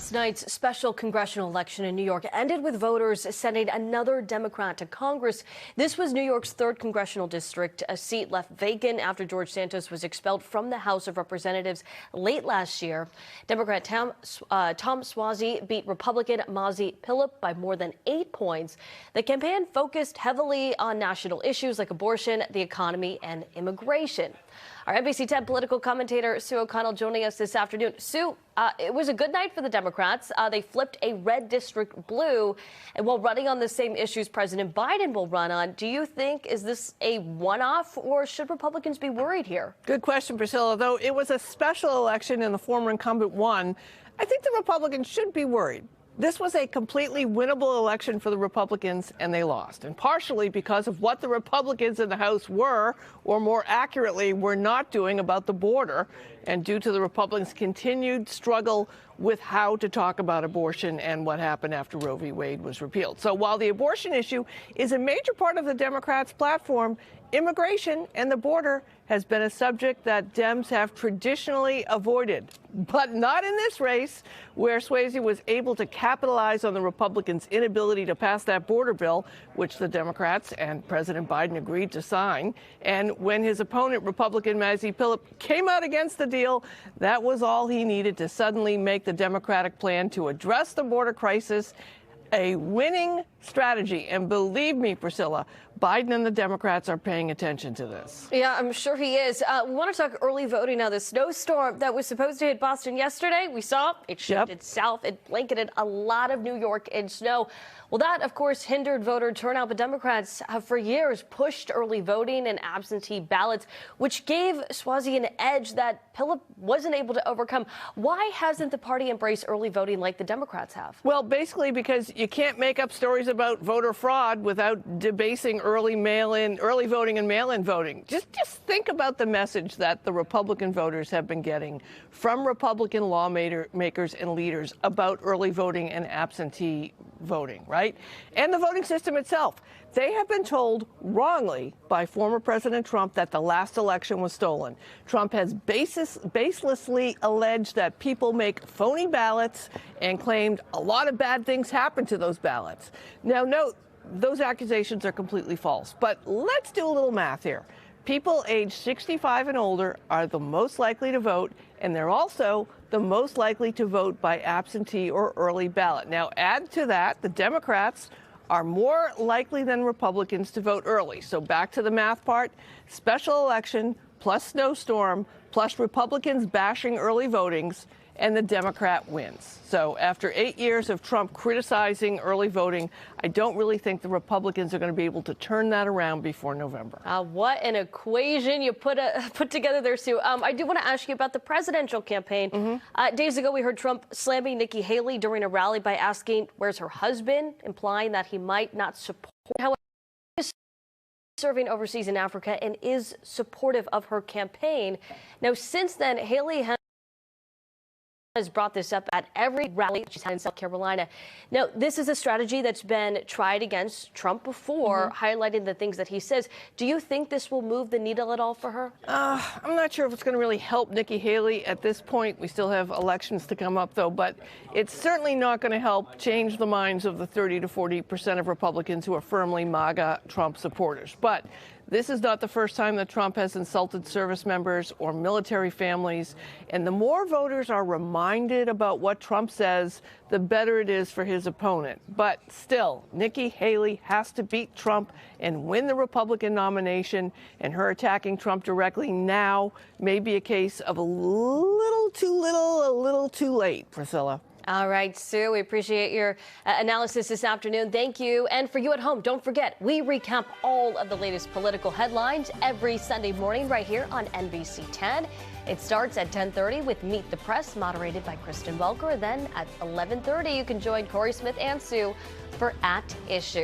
Last night's special congressional election in New York ended with voters sending another Democrat to Congress. This was New York's 3rd congressional district, a seat left vacant after George Santos was expelled from the House of Representatives late last year. Democrat Tom Suozzi beat Republican Mazi Pilip by more than 8 points. The campaign focused heavily on national issues like abortion, the economy, and immigration. Our NBC 10 political commentator Sue O'Connell joining us this afternoon. Sue, it was a good night for the Democrats. They flipped a red district blue. And while running on the same issues President Biden will run on, do you think, is this a one-off, or should Republicans be worried here? Good question, Priscilla. Though it was a special election and the former incumbent won, I think the Republicans should be worried. This was a completely winnable election for the Republicans, and they lost, and partially because of what the Republicans in the House were, or more accurately, were not doing about the border, and due to the Republicans' continued struggle with how to talk about abortion and what happened after Roe v. Wade was repealed. So while the abortion issue is a major part of the Democrats' platform, immigration and the border has been a subject that Dems have traditionally avoided, but not in this race, where Suozzi was able to capitalize on the Republicans' inability to pass that border bill, which the Democrats and President Biden agreed to sign. And when his opponent, Republican Mazi Pilip, came out against the deal, that was all he needed to suddenly make the Democratic plan to address the border crisis a winning strategy. And believe me, Priscilla, Biden and the Democrats are paying attention to this. Yeah, I'm sure he is. We want to talk early voting now. The snowstorm that was supposed to hit Boston yesterday, we saw it shifted south. It blanketed a lot of New York in snow. Well, that, of course, hindered voter turnout. But Democrats have for years pushed early voting and absentee ballots, which gave Suozzi an edge that Pilip wasn't able to overcome. Why hasn't the party embraced early voting like the Democrats have? Well, basically because you can't make up stories about voter fraud without debasing early voting and mail-in voting. Just think about the message that the Republican voters have been getting from Republican lawmakers and leaders about early voting and absentee voting, right? And the voting system itself. They have been told wrongly by former President Trump that the last election was stolen. Trump has baselessly alleged that people make phony ballots and claimed a lot of bad things happened to those ballots. Now, note, those accusations are completely false. But let's do a little math here. People age 65 and older are the most likely to vote, and they're also the most likely to vote by absentee or early ballot. Now, add to that, the Democrats are more likely than Republicans to vote early. So back to the math part, special election plus snowstorm plus Republicans bashing early votings, and the Democrat wins. So after 8 years of Trump criticizing early voting, I don't really think the Republicans are going to be able to turn that around before November. What an equation you put together there, Sue. I do want to ask you about the presidential campaign. Days ago, we heard Trump slamming Nikki Haley during a rally by asking, where's her husband, implying that he might not support. However, he is serving overseas in Africa and is supportive of her campaign. Now, since then, Haley has brought this up at every rally she's had in South Carolina. Now, this is a strategy that's been tried against Trump before, highlighting the things that he says. Do you think this will move the needle at all for her? I'm not sure if it's going to really help Nikki Haley at this point. We still have elections to come up, though, but it's certainly not going to help change the minds of the 30 to 40% of Republicans who are firmly MAGA Trump supporters. But this is not the first time that Trump has insulted service members or military families. And the more voters are reminded about what Trump says, the better it is for his opponent. But still, Nikki Haley has to beat Trump and win the Republican nomination. And her attacking Trump directly now may be a case of a little too little, a little too late, Priscilla. All right, Sue, we appreciate your analysis this afternoon. Thank you. And for you at home, don't forget, we recap all of the latest political headlines every Sunday morning right here on NBC 10. It starts at 10:30 with Meet the Press, moderated by Kristen Welker. Then at 11:30, you can join Corey Smith and Sue for At Issue.